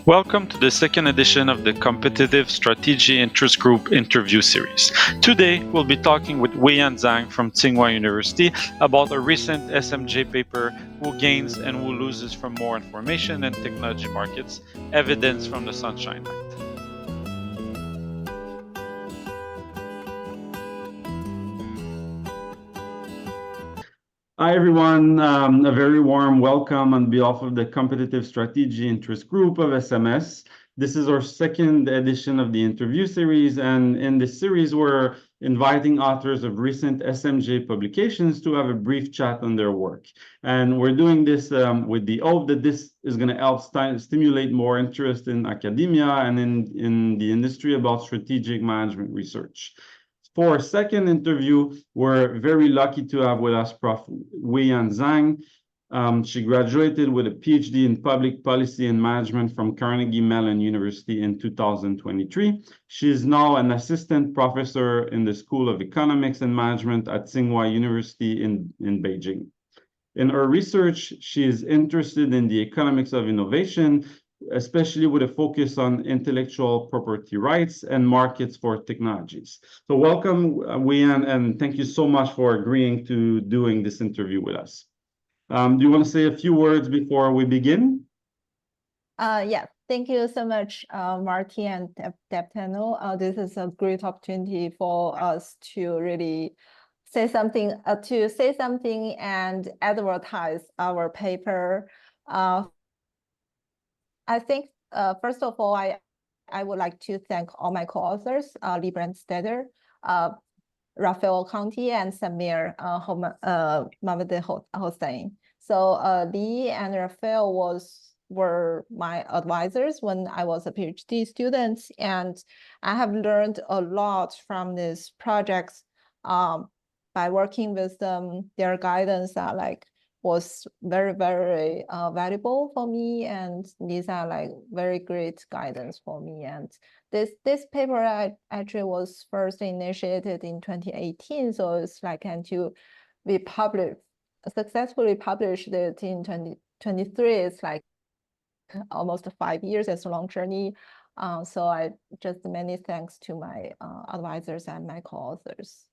Welcome to the second edition of the Competitive Strategy Interest Group interview series. Today, we'll be talking with Huiyan Zhang from Tsinghua University about a recent SMJ paper, Who Gains and Who Loses from More Information and Technology Markets, Evidence from the Sunshine Act. Hi, everyone. A very warm welcome on behalf of the Competitive Strategy Interest Group of SMS. This is our second edition of the interview series, and in this series, we're inviting authors of recent SMJ publications to have a brief chat on their work. And we're doing this with the hope that this is going to help stimulate more interest in academia and in the industry about strategic management research. For our second interview, we're very lucky to have with us Prof. Huiyan Zhang. She graduated with a PhD in Public Policy and Management from Carnegie Mellon University in 2023. She is now an assistant professor in the School of Economics and Management at Tsinghua University in Beijing. In her research, she is interested in the economics of innovation, especially with a focus on intellectual property rights and markets for technologies. So welcome, Huiyan, and thank you so much for agreeing to doing this interview with us. Do you want to say a few words before we begin? Yeah, thank you so much, Marty and Deptano. This is a great opportunity for us to really say something, and advertise our paper. I think, first of all, I would like to thank all my co-authors, Lee Branstetter, Raffaele Conti, and Samir Mamadehussene. So Lee and Raffaele were my advisors when I was a PhD student, and I have learned a lot from these projects by working with them. Their guidance was very, very valuable for me, and these are very great guidance for me. And this paper actually was first initiated in 2018, so it's and to be successfully published it in 2023. It's almost 5 years. It's a long journey. So I just many thanks to my advisors and my co-authors.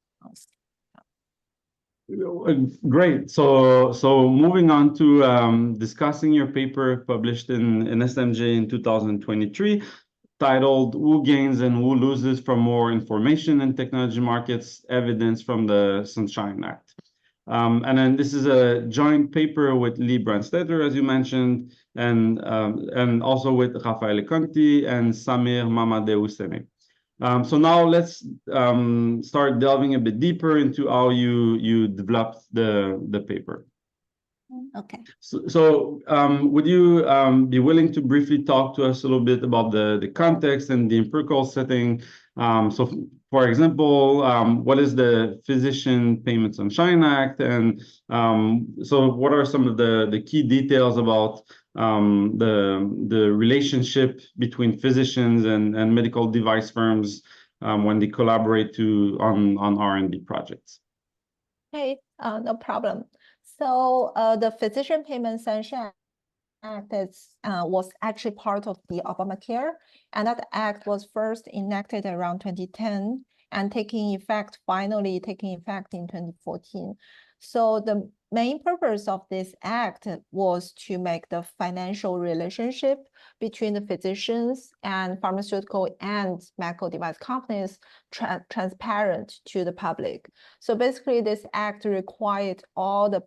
Great. So moving on to discussing your paper published in SMJ in 2023, titled Who Gains and Who Loses from More Information and Technology Markets, Evidence from the Sunshine Act. And then this is a joint paper with Lee Branstetter, as you mentioned, and also with Raffaele Conti and Samir Mamadehussene. So now let's start delving a bit deeper into how you developed the paper. Okay. So would you be willing to briefly talk to us a little bit about the context and the empirical setting? So for example, what is the Physician Payment Sunshine Act? And so what are some of the key details about the relationship between physicians and medical device firms when they collaborate on R&D projects? Okay, no problem. So the Physician Payment Sunshine Act was actually part of the Obamacare, and that act was first enacted around 2010 and finally taking effect in 2014. So the main purpose of this act was to make the financial relationship between the physicians and pharmaceutical and medical device companies transparent to the public. So basically, this act required all the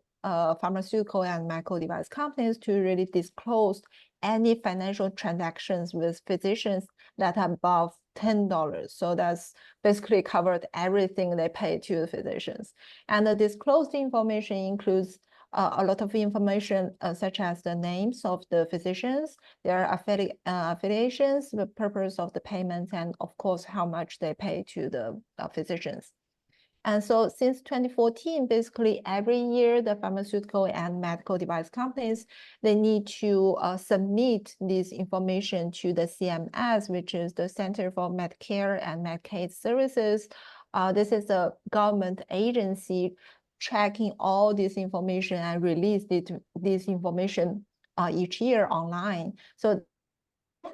pharmaceutical and medical device companies to really disclose any financial transactions with physicians that are above $10. So that's basically covered everything they pay to the physicians. And the disclosed information includes a lot of information such as the names of the physicians, their affiliations, the purpose of the payments, and of course, how much they pay to the physicians. And so since 2014, basically every year, the pharmaceutical and medical device companies, they need to submit this information to the CMS, which is the Center for Medicare and Medicaid Services. This is a government agency tracking all this information and release this information each year online. So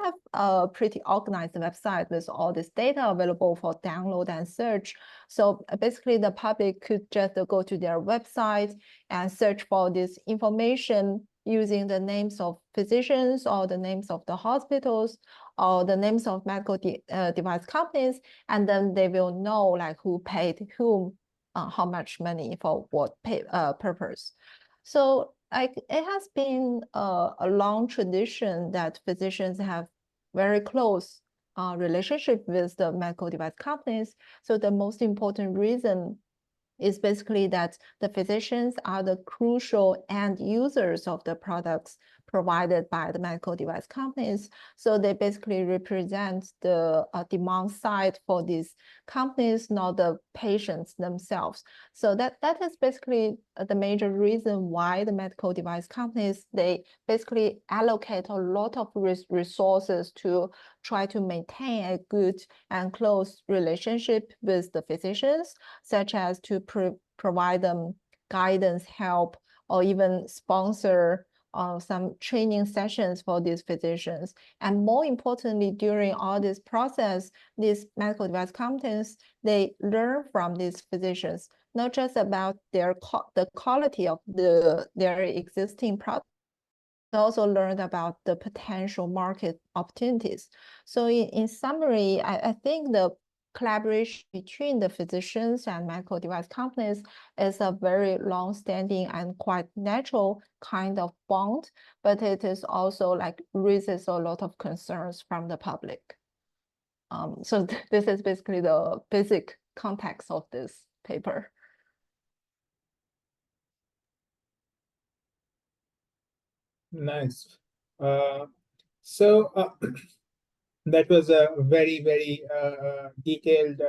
have a pretty organized website with all this data available for download and search. So basically the public could just go to their website and search for this information using the names of physicians or the names of the hospitals or the names of medical device companies, and then they will know like who paid whom how much money for what purpose. So like it has been a long tradition that physicians have very close relationship with the medical device companies. So the most important reason is basically that the physicians are the crucial end users of the products provided by the medical device companies. So they basically represent the demand side for these companies, not the patients themselves. So that is basically the major reason why the medical device companies, they basically allocate a lot of resources to try to maintain a good and close relationship with the physicians, such as to provide them guidance, help, or even sponsor some training sessions for these physicians. And more importantly, during all this process, these medical device companies, they learn from these physicians, not just about the quality of their existing product, also learned about the potential market opportunities. So in summary, I think the collaboration between the physicians and medical device companies is a very long-standing and quite natural kind of bond, but it is also like raises a lot of concerns from the public. So this is basically the basic context of this paper. Nice. So that was a very detailed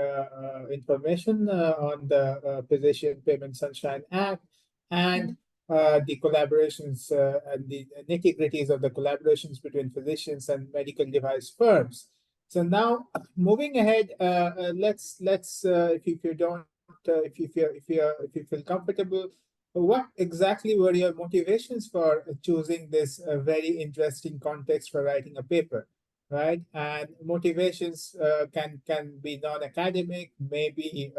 information on the Physician Payment Sunshine Act and the collaborations and the nitty-gritties of the collaborations between physicians and medical device firms. So now, moving ahead, let's if you don't if you feel comfortable, what exactly were your motivations for choosing this very interesting context for writing a paper? Right, and motivations can be non-academic. Maybe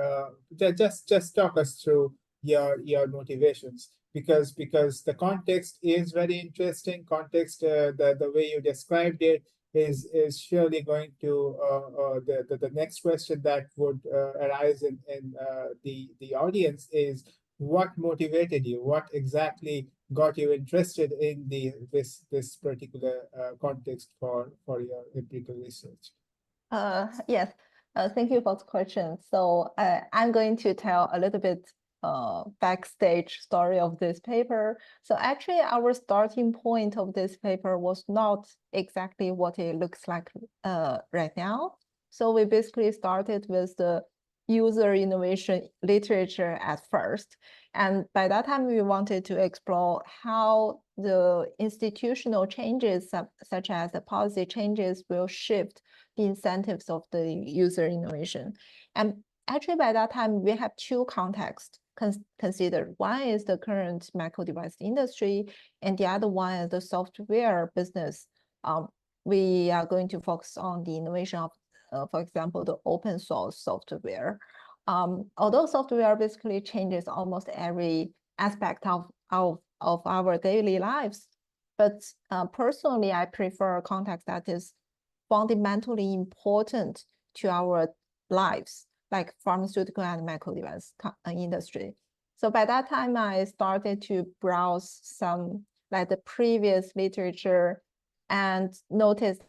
just talk us through your motivations, because the context is very interesting. Context, the way you described it is surely going to the next question that would arise in the audience is, what motivated you? What exactly got you interested in this particular context for your empirical research? Yes, thank you for the question. So I'm going to tell a little bit backstage story of this paper. So actually our starting point of this paper was not exactly what it looks like right now. So we basically started with the user innovation literature at first. And by that time, we wanted to explore how the institutional changes, such as the policy changes, will shift the incentives of the user innovation. And actually, by that time, we have two contexts considered. One is the current medical device industry, and the other one is the software business. We are going to focus on the innovation of for example, the open source software. Although software basically changes almost every aspect of our daily lives, but personally, I prefer a context that is fundamentally important to our lives, like pharmaceutical and medical device industry. So by that time, I started to browse some like the previous literature and noticed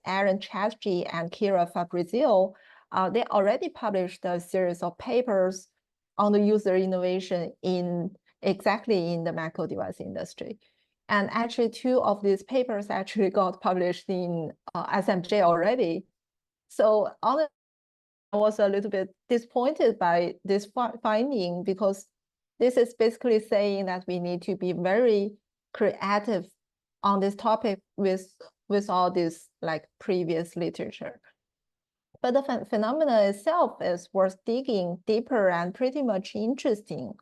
Aaron Chasky and Kira Fabrizio, they already published a series of papers on the user innovation exactly in the medical device industry. And actually, two of these papers actually got published in SMJ already. So honestly, I was a little bit disappointed by this finding, because this is basically saying that we need to be very creative on this topic with all this like previous literature. But the phenomena itself is worth digging deeper and pretty much interesting.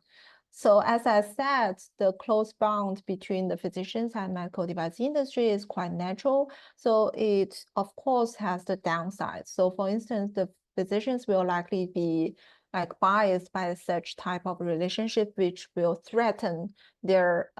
So as I said, the close bond between the physicians and medical device industry is quite natural. So it, of course, has the downside. So for instance, the physicians will likely be like biased by such type of relationship, which will threaten their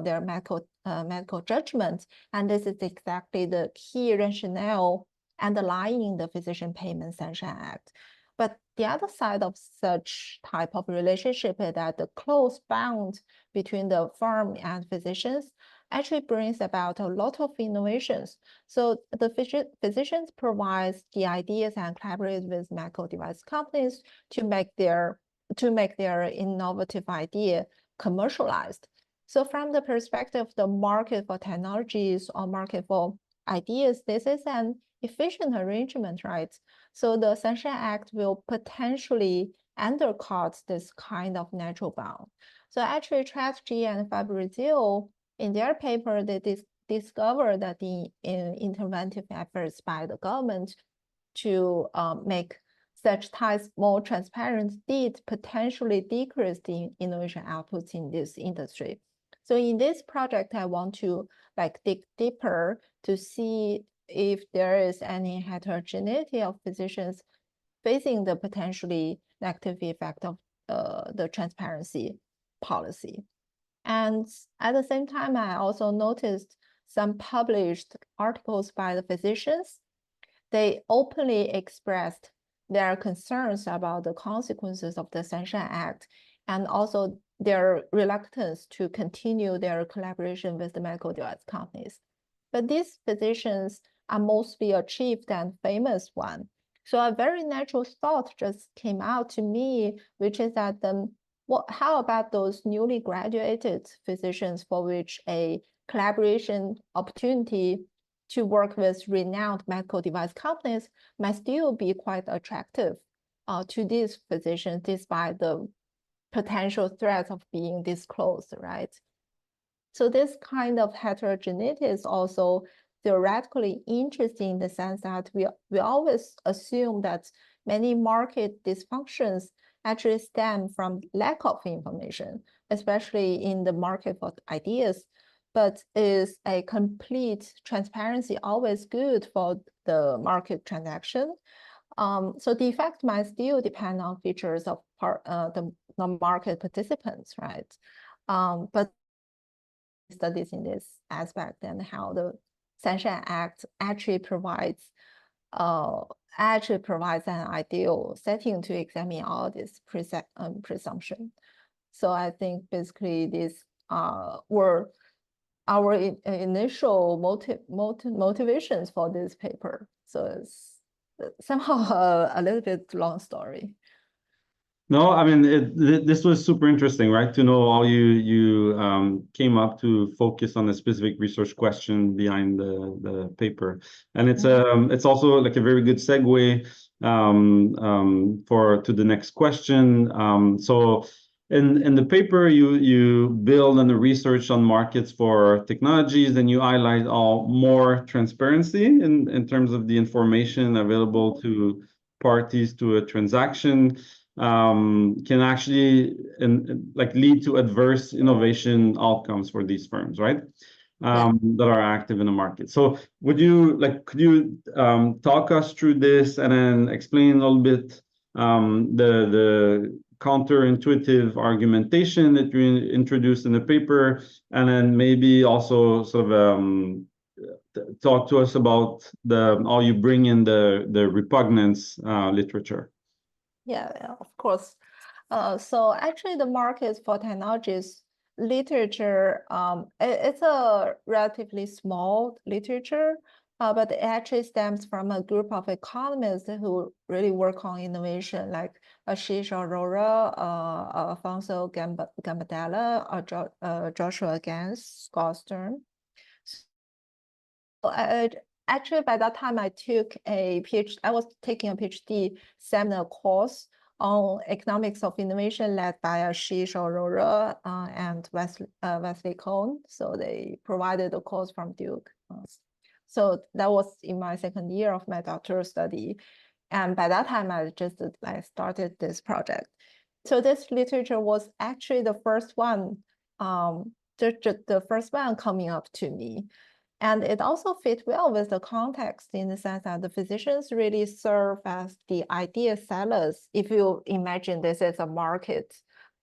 their medical judgment. And this is exactly the key rationale underlying the Physician Payment Sunshine Act. But the other side of such type of relationship is that the close bond between the firm and physicians actually brings about a lot of innovations. So the physicians provide the ideas and collaborate with medical device companies to make their innovative idea commercialized. So from the perspective of the market for technologies or market for ideas, this is an efficient arrangement, right? So the Sunshine Act will potentially undercut this kind of natural bound. So actually, Tragedy and Fabrizio, in their paper, they discovered that the interventive efforts by the government to make such ties more transparent did potentially decrease the innovation outputs in this industry. So in this project, I want to dig deeper to see if there is any heterogeneity of physicians facing the potentially negative effect of the transparency policy. And at the same time, I also noticed some published articles by the physicians. They openly expressed their concerns about the consequences of the Sunshine Act and also their reluctance to continue their collaboration with the medical device companies. But these physicians are mostly achieved and famous one. So a very natural thought just came out to me, which is that how about those newly graduated physicians for which a collaboration opportunity to work with renowned medical device companies might still be quite attractive to these physicians despite the potential threat of being disclosed, right? So this kind of heterogeneity is also theoretically interesting in the sense that we always assume that many market dysfunctions actually stem from lack of information, especially in the market for ideas. But is a complete transparency always good for the market transaction? So the effect might still depend on features of the market participants, right? But studies in this aspect and how the Sunshine Act actually provides an ideal setting to examine all this presumption. So I think basically these were our initial motivations for this paper. So it's somehow a little bit long story. No, I mean, this was super interesting, right? To know how you came up to focus on a specific research question behind the paper, and it's also like a very good segue to the next question. So in the paper, you build on the research on markets for technologies, and you highlight more transparency in terms of the information available to parties to a transaction. Can actually lead to adverse innovation outcomes for these firms, right? That are active in the market. So could you talk us through this and then explain a little bit the counterintuitive argumentation that you introduced in the paper, and then maybe also sort of talk to us about how you bring in the repugnance literature. Yeah, of course. So actually the markets for technologies literature, it's a relatively small literature, but it actually stems from a group of economists who really work on innovation, like Ashish Arora, Alfonso Gambardella, Joshua Gans, Scott Stern. So actually, by that time, I took a PhD. I was taking a PhD seminar course on economics of innovation led by Ashish Arora and Wesley Cohn. So they provided a course from Duke. So that was in my second year of my doctoral study. And by that time, I just started this project. So this literature was actually the first one, the first one coming up to me. And it also fit well with the context in the sense that the physicians really serve as the idea sellers. If you imagine this as a market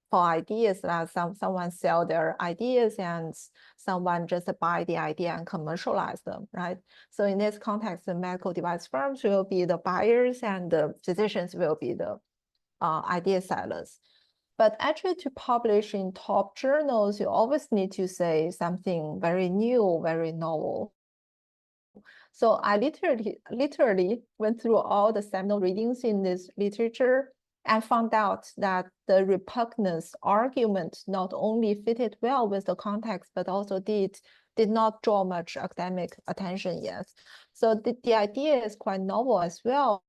for ideas, that someone sell their ideas and someone just buy the idea and commercialize them, right? So in this context, the medical device firms will be the buyers and the physicians will be the idea sellers. But actually to publish in top journals, you always need to say something very new, very novel. So I literally went through all the seminal readings in this literature and found out that the repugnance argument not only fitted well with the context, but also did not draw much academic attention yet. So the idea is quite novel as well.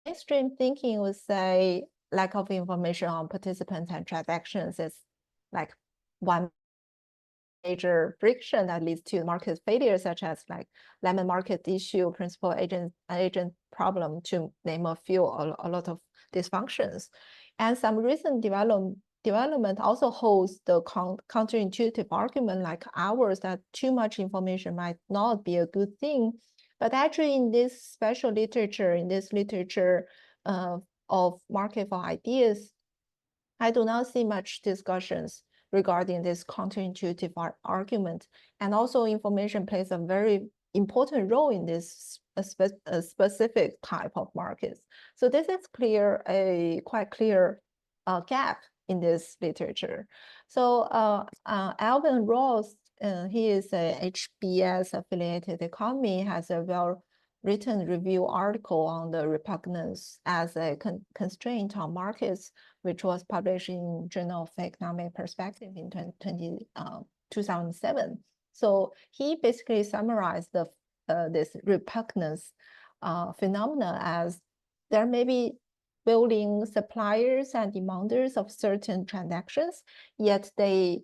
Mainstream thinking would say lack of information on participants and transactions is like one major friction that leads to market failure, such as like lemon market issue, principal agent problem, to name a few, a lot of dysfunctions. And some recent development also holds the counterintuitive argument like ours, that too much information might not be a good thing. But actually in this special literature, of market for ideas, I do not see much discussions regarding this counterintuitive argument. And also information plays a very important role in this specific type of markets. So this is quite clear gap in this literature. So Alvin Ross, he is a HBS affiliated economy, has a well-written review article on the repugnance as a constraint on markets, which was published in Journal of Economic Perspective in 2007. So he basically summarized this repugnance phenomena as there may be willing suppliers and demanders of certain transactions, yet there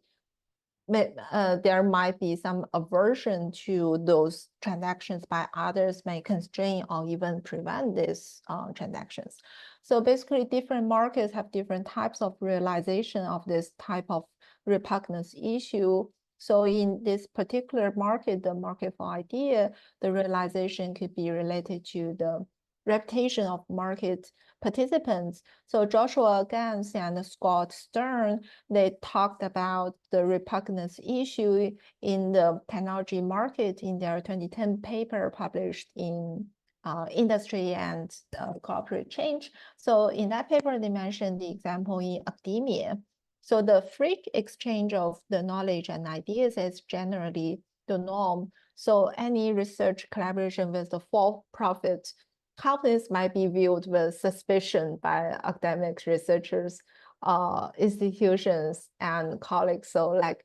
might be some aversion to those transactions by others, may constrain or even prevent these transactions. So basically different markets have different types of realization of this type of repugnance issue. So in this particular market, the market for idea, the realization could be related to the reputation of market participants. So Joshua Gans and Scott Stern, they talked about the repugnance issue in the technology market in their 2010 paper published in Industry and Corporate Change. So in that paper, they mentioned the example in academia. So the free exchange of the knowledge and ideas is generally the norm. So any research collaboration with the for-profit companies might be viewed with suspicion by academic researchers, institutions, and colleagues. So like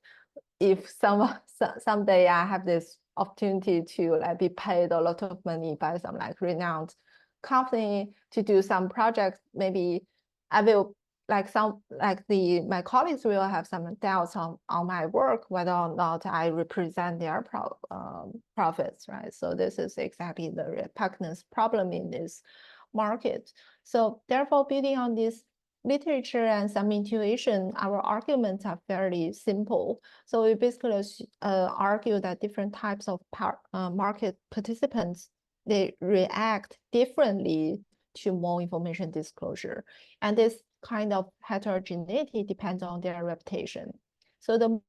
if someday I have this opportunity to like be paid a lot of money by some like renowned company to do some projects, maybe I will my colleagues will have some doubts on my work, whether or not I represent their profits, right? So this is exactly the repugnance problem in this market. So therefore, building on this literature and some intuition, our arguments are fairly simple. So we basically argue that different types of market participants, they react differently to more information disclosure. And this kind of heterogeneity depends on their reputation. So the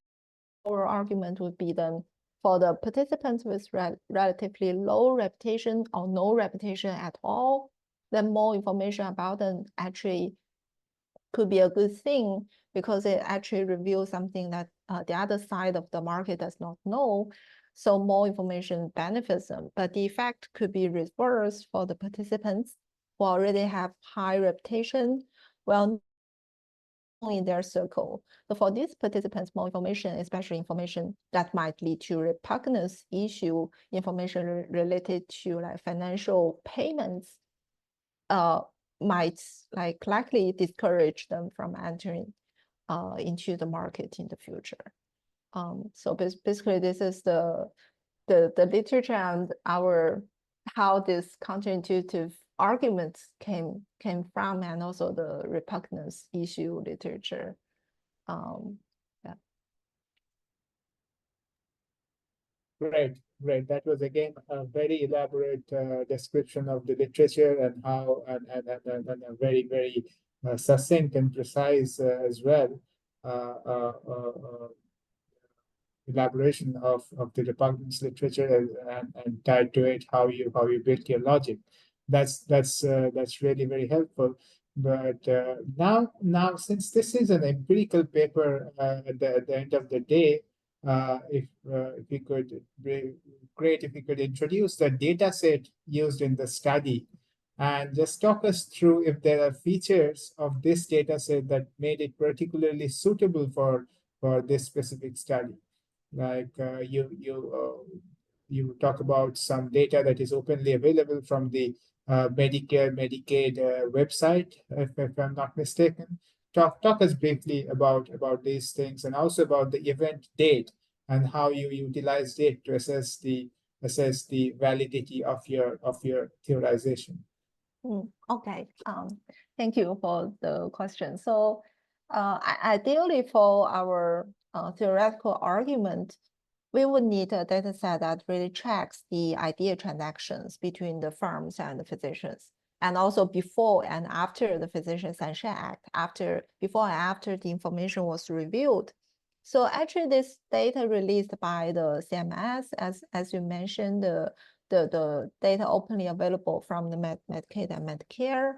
moral argument would be then for the participants with relatively low reputation or no reputation at all, then more information about them actually could be a good thing because it actually reveals something that the other side of the market does not know. So more information benefits them, but the effect could be reversed for the participants who already have high reputation, well in their circle. So for these participants, more information, especially information that might lead to repugnance issue, information related to like financial payments, might likely discourage them from entering into the market in the future. So basically, this is the literature and how this counterintuitive arguments came from, and also the repugnance issue literature. Yeah. Great. That was again a very elaborate description of the literature and how and a very succinct and precise as well elaboration of the repugnance literature and tied to it how you built your logic. That's really very helpful. But now since this is an empirical paper at the end of the day, if you could be great if you could introduce the data set used in the study and just talk us through if there are features of this data set that made it particularly suitable for this specific study. Like you talk about some data that is openly available from the Medicare, Medicaid website, if I'm not mistaken. Talk us briefly about these things and also about the event date and how you utilized it to assess the validity of your theorization. Okay. Thank you for the question. So, ideally for our theoretical argument, we would need a data set that really tracks the idea transactions between the firms and the physicians, and also before and after the Physician Sanction Act, before and after the information was reviewed. So actually, this data released by the CMS, as you mentioned, the data openly available from the Medicaid and Medicare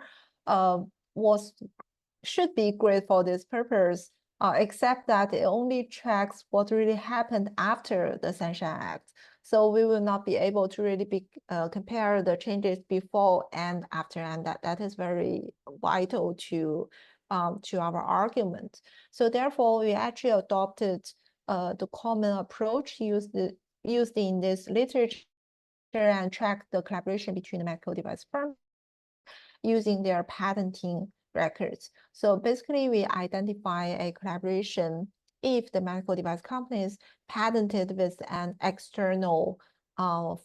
should be great for this purpose, except that it only tracks what really happened after the Sanction Act. So we will not be able to really compare the changes before and after, and that is very vital to our argument. So therefore, we actually adopted the common approach used in this literature and track the collaboration between the medical device firms using their patenting records. So basically, we identify a collaboration if the medical device companies patented with an external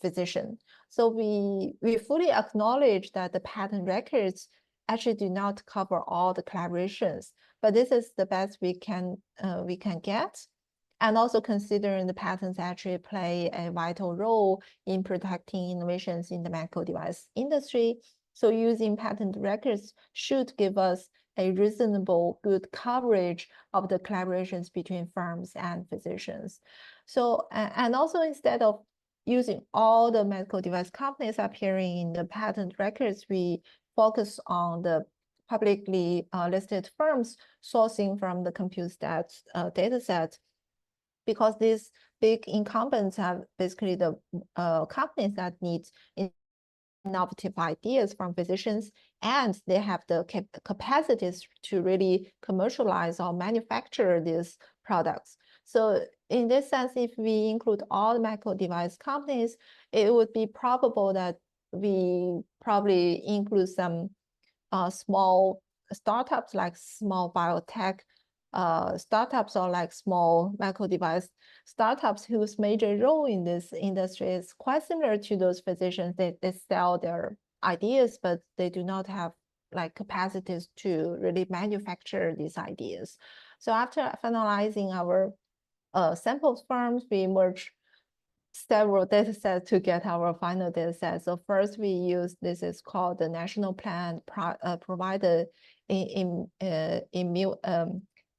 physician. So we fully acknowledge that the patent records actually do not cover all the collaborations, but this is the best we can get. And also considering the patents actually play a vital role in protecting innovations in the medical device industry. So using patent records should give us a reasonable, good coverage of the collaborations between firms and physicians. So, and also instead of using all the medical device companies appearing in the patent records, we focus on the publicly listed firms sourcing from the CompuStat data set, because these big incumbents have basically the companies that need innovative ideas from physicians, and they have the capacities to really commercialize or manufacture these products. So in this sense, if we include all medical device companies, it would be probable that we probably include some small startups, like small biotech startups, or like small medical device startups whose major role in this industry is quite similar to those physicians. They sell their ideas, but they do not have like capacities to really manufacture these ideas. So after finalizing our sample firms, we merge several data sets to get our final data set. So first we use, this is called the National Plan Provider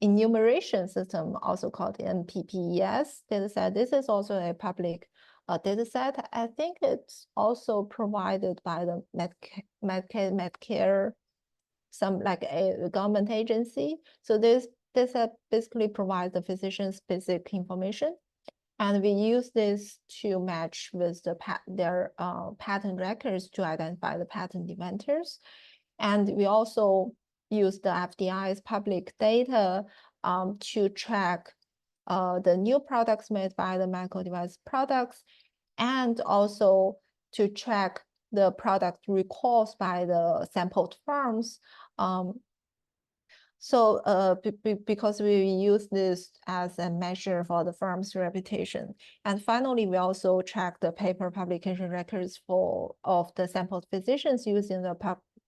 Enumeration System, also called the NPPES data set. This is also a public data set. I think it's also provided by the Medicare, some like a government agency. So this set basically provides the physician's basic information. And we use this to match with their patent records to identify the patent inventors. And we also use the FDI's public data to track the new products made by the medical device products, and also to track the product recalls by the sampled firms. So because we use this as a measure for the firm's reputation. And finally, we also track the paper publication records of the sampled physicians using the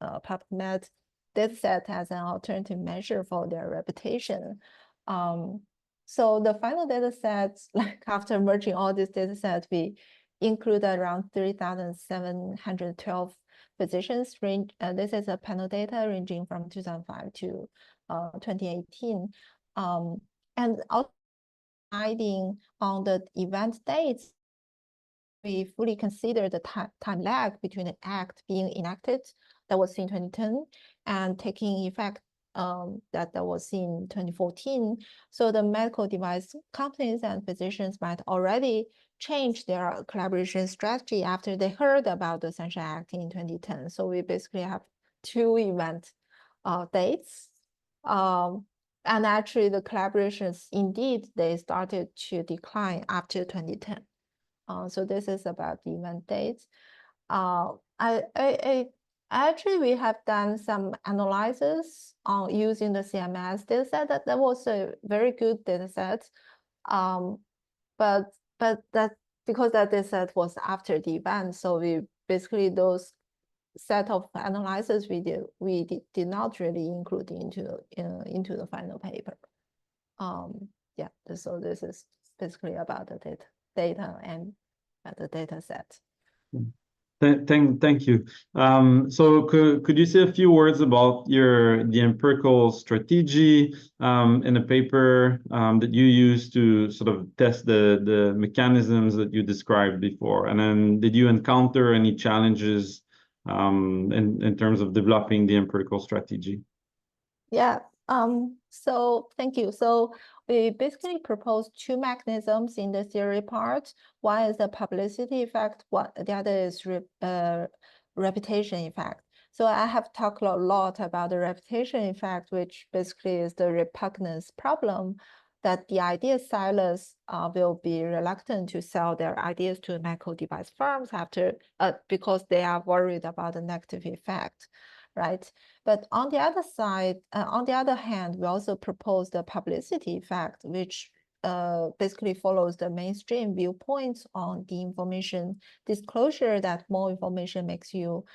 PubMed dataset as an alternative measure for their reputation. So the final dataset, like after merging all these datasets, we include around 3,712 physicians. This is a panel data ranging from 2005 to 2018. And also hiding on the event dates, we fully consider the time lag between the act being enacted, that was in 2010, and taking effect that was in 2014. So the medical device companies and physicians might already change their collaboration strategy after they heard about the Sunshine Act in 2010. So we basically have two event dates. And actually the collaborations, indeed, they started to decline after 2010. So this is about the event dates. Actually, we have done some analysis on using the CMS dataset. That was a very good dataset. But that because that dataset was after the event, so we basically those set of analysis we did not really include into the final paper. Yeah, so this is basically about the data and the data set. Thank you. So could you say a few words about the empirical strategy in the paper that you used to sort of test the mechanisms that you described before? And then did you encounter any challenges in terms of developing the empirical strategy? Yeah. So thank you. So we basically proposed two mechanisms in the theory part. One is the publicity effect, the other is reputation effect. So I have talked a lot about the reputation effect, which basically is the repugnance problem, that the idea sellers will be reluctant to sell their ideas to medical device firms after because they are worried about the negative effect, right? But on the other side, on the other hand, we also propose the publicity effect, which basically follows the mainstream viewpoints on the information disclosure, that more information makes you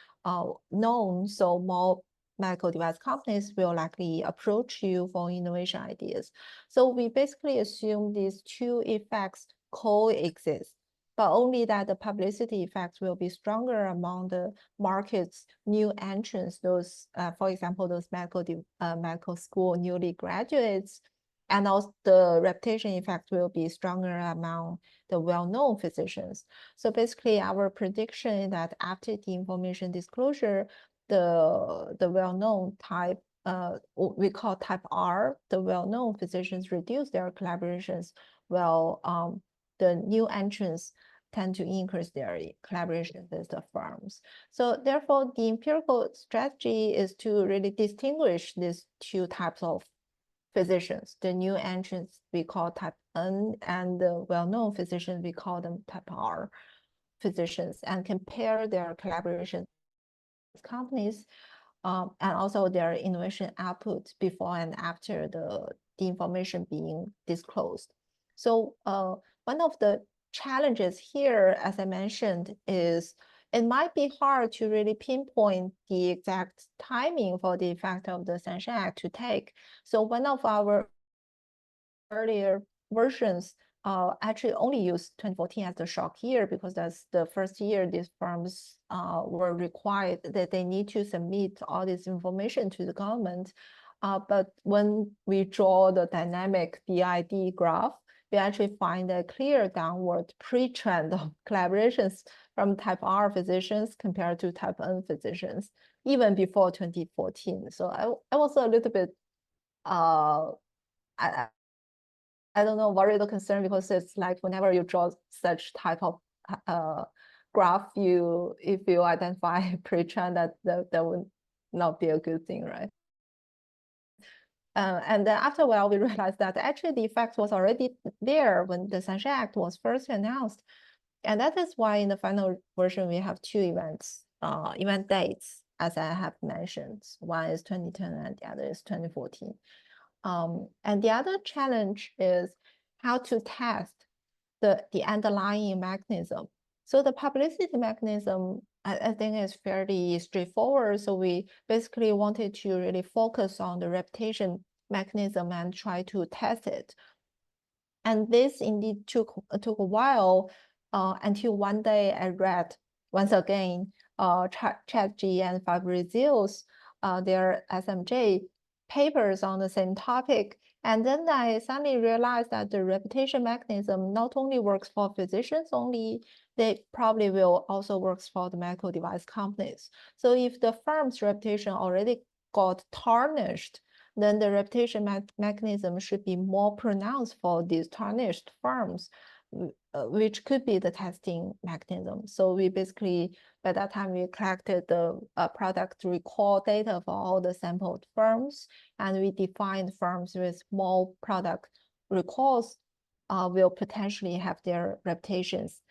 known, so more medical device companies will likely approach you for innovation ideas. So we basically assume these two effects coexist, but only that the publicity effects will be stronger among the market's new entrants, those, for example, those medical school newly graduates, and also the reputation effect will be stronger among the well-known physicians. So basically our prediction is that after the information disclosure, the well-known type, we call type R, the well-known physicians reduce their collaborations, while the new entrants tend to increase their collaboration with the firms. So therefore, the empirical strategy is to really distinguish these two types of physicians. The new entrants we call type N, and the well-known physicians we call them type R physicians, and compare their collaboration with companies and also their innovation output before and after the information being disclosed. So one of the challenges here, as I mentioned, is it might be hard to really pinpoint the exact timing for the effect of the Sunshine Act to take. So one of our earlier versions actually only used 2014 as the shock year, because that's the first year these firms were required that they need to submit all this information to the government. But when we draw the dynamic BID graph, we actually find a clear downward pre-trend of collaborations from type R physicians compared to type N physicians, even before 2014. So I was a little bit, I don't know, worried or concerned, because it's like whenever you draw such type of graph, if you identify a pre-trend, that would not be a good thing, right? And then after a while, we realized that actually the effect was already there when the Sunshine Act was first announced. And that is why in the final version, we have two event dates as I have mentioned. One is 2010 and the other is 2014. And the other challenge is how to test the underlying mechanism. So the publicity mechanism, I think, is fairly straightforward. So we basically wanted to really focus on the reputation mechanism and try to test it. And this indeed took a while until one day I read once again ChatG and Fabrizio's their SMJ papers on the same topic. And then I suddenly realized that the reputation mechanism not only works for physicians only, they probably will also works for the medical device companies. So if the firm's reputation already got tarnished, then the reputation mechanism should be more pronounced for these tarnished firms, which could be the testing mechanism. So we basically, by that time, we collected the product recall data for all the sampled firms, and we defined firms with small product recalls will potentially have their reputations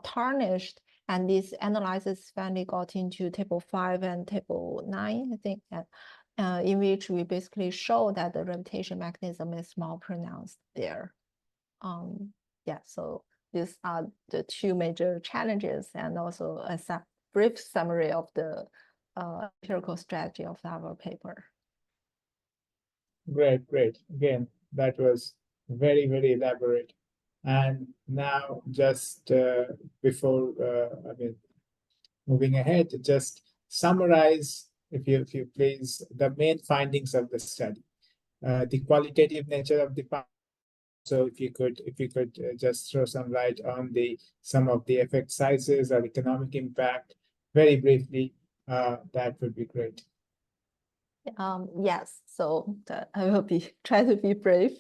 tarnished. And this analysis finally got into table 5 and table 9, I think, in which we basically show that the reputation mechanism is more pronounced there. Yeah, so these are the two major challenges, and also a brief summary of the empirical strategy of our paper. Great, great. Again, that was very, very elaborate. And now, just before moving ahead, just summarize, if you please, the main findings of the study, the qualitative nature of the. So if you could just throw some light on some of the effect sizes or economic impact very briefly, that would be great. Yes, so I will try to be brief.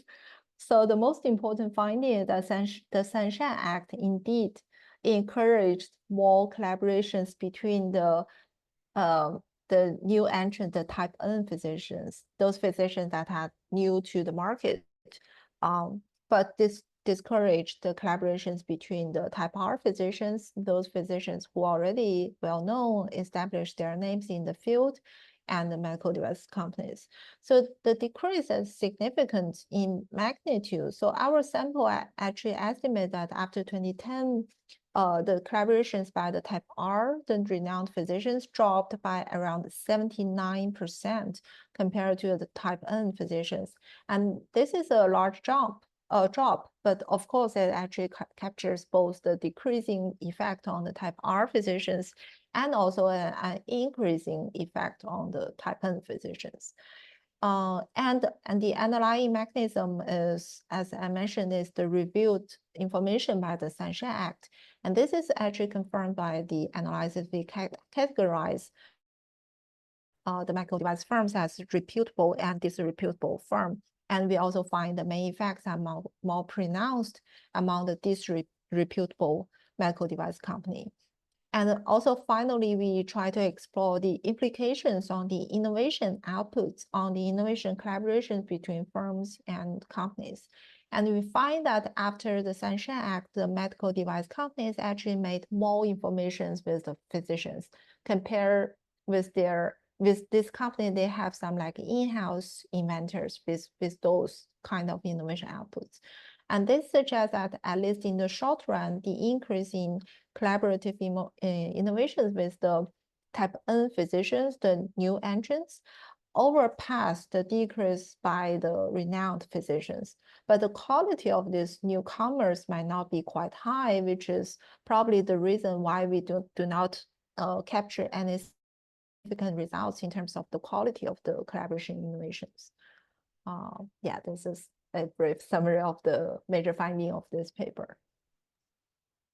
So the most important finding is that the Sunshine Act indeed encouraged more collaborations between the new entrant, the type N physicians, those physicians that are new to the market. But this discouraged the collaborations between the type R physicians, those physicians who already well known, established their names in the field, and the medical device companies. So the decrease is significant in magnitude. So our sample actually estimate that after 2010, the collaborations by the type R, the renowned physicians, dropped by around 79% compared to the type N physicians. And this is a large drop, but of course it actually captures both the decreasing effect on the type R physicians and also an increasing effect on the type N physicians. And the underlying mechanism is, as I mentioned, is the reviewed information by the Sunshine Act. And this is actually confirmed by the analysis we categorize the medical device firms as reputable and disreputable firm. And we also find the main effects are more pronounced among the disreputable medical device company. And also, finally, we try to explore the implications on the innovation outputs, on the innovation collaborations between firms and companies. And we find that after the Sunshine Act, the medical device companies actually made more information with the physicians compared with this company. They have some like in-house inventors with those kind of innovation outputs. And this suggests that at least in the short run, the increase in collaborative innovations with the type N physicians, the new entrants, overpassed the decrease by the renowned physicians. But the quality of these newcomers might not be quite high, which is probably the reason why we do not capture any significant results in terms of the quality of the collaboration innovations. Yeah, this is a brief summary of the major finding of this paper.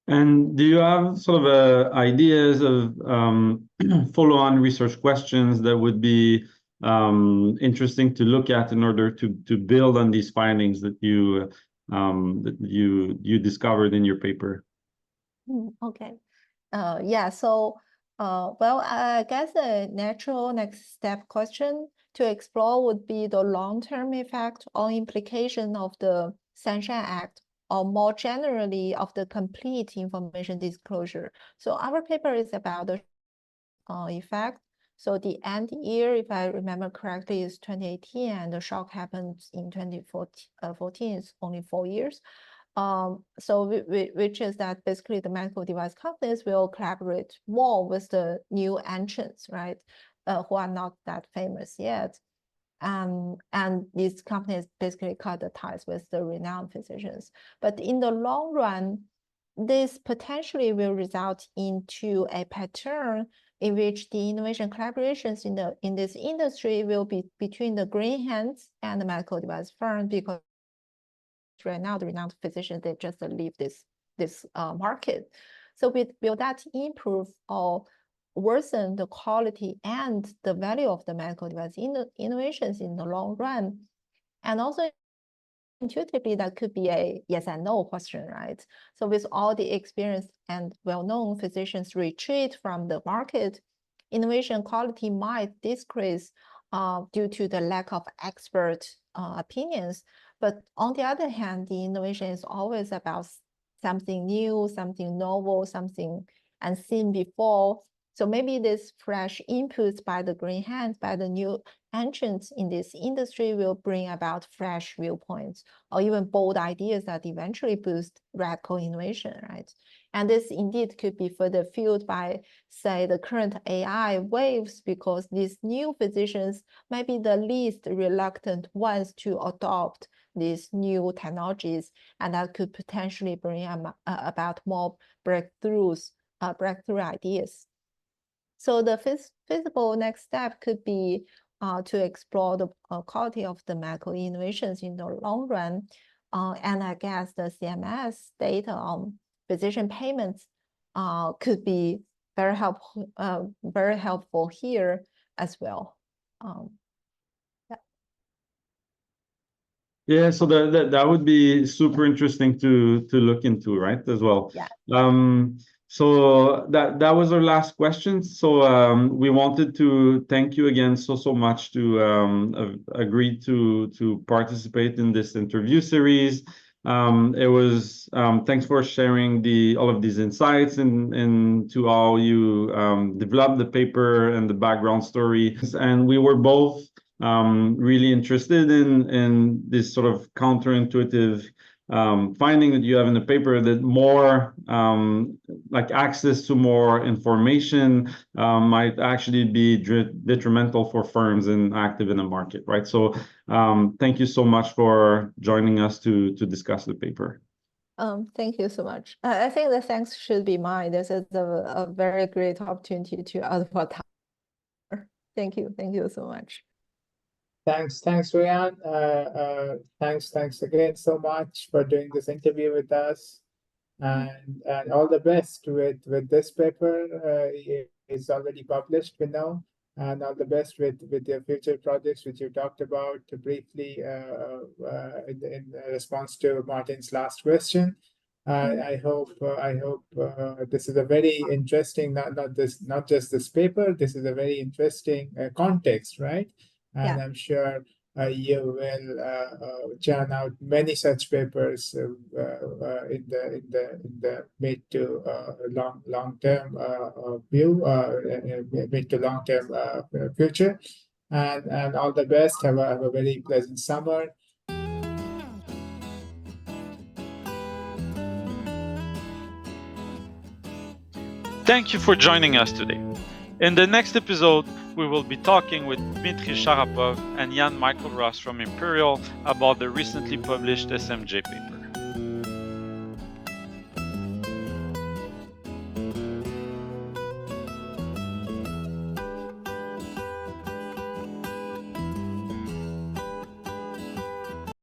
And do you have sort of ideas of follow-on research questions that would be interesting to look at in order to build on these findings that you discovered in your paper? Okay. Yeah. So, well, I guess a natural next step question to explore would be the long-term effect or implication of the Sunshine Act, or more generally of the complete information disclosure. So our paper is about the effect So the end year, if I remember correctly, is 2018, and the shock happened in 2014. It's only 4 years. Which is that basically the medical device companies will collaborate more with the new entrants, right? Who are not that famous yet. And these companies basically cut the ties with the renowned physicians. But in the long run, this potentially will result into a pattern in which the innovation collaborations in this industry will be between the green hands and the medical device firm, because right now the renowned physicians, they just leave this market. So will that improve or worsen the quality and the value of the medical device innovations in the long run? And also intuitively, that could be a yes and no question, right? So with all the experience and well-known physicians retreat from the market, innovation quality might decrease due to the lack of expert opinions. But on the other hand, the innovation is always about something new, something novel, something unseen before. So maybe this fresh inputs by the green hands, by the new entrants in this industry, will bring about fresh viewpoints or even bold ideas that eventually boost radical innovation, right? And this indeed could be further fueled by, say, the current AI waves, because these new physicians might be the least reluctant ones to adopt these new technologies, and that could potentially bring about more breakthrough ideas. So the feasible next step could be to explore the quality of the medical innovations in the long run. And I guess the CMS data on physician payments could be very helpful here as well. Yeah, so that would be super interesting to look into, right, as well. Yeah. So that was our last question. So we wanted to thank you again so much to agree to participate in this interview series. It was thanks for sharing all of these insights and to how you developed the paper and the background story. And we were both really interested in this sort of counterintuitive finding that you have in the paper, that more like access to more information might actually be detrimental for firms and active in the market, right? So thank you so much for joining us to discuss the paper. Thank you so much. I think the thanks should be mine. This is a very great opportunity to advertise. Thank you so much. Thanks, Huiyan. Thanks again so much for doing this interview with us, and all the best with this paper. It's already published, we know, and all the best with your future projects, which you talked about briefly in response to Martin's last question. I hope this is a very interesting, not just this paper. This is a very interesting context, right? And Yeah. I'm sure you will churn out many such papers in the mid to long term view, mid to long term future. And all the best. Have a very pleasant summer. Thank you for joining us today. In the next episode, we will be talking with Dmitry Sharapov and Jan Michael Ross from Imperial about the recently published SMJ paper.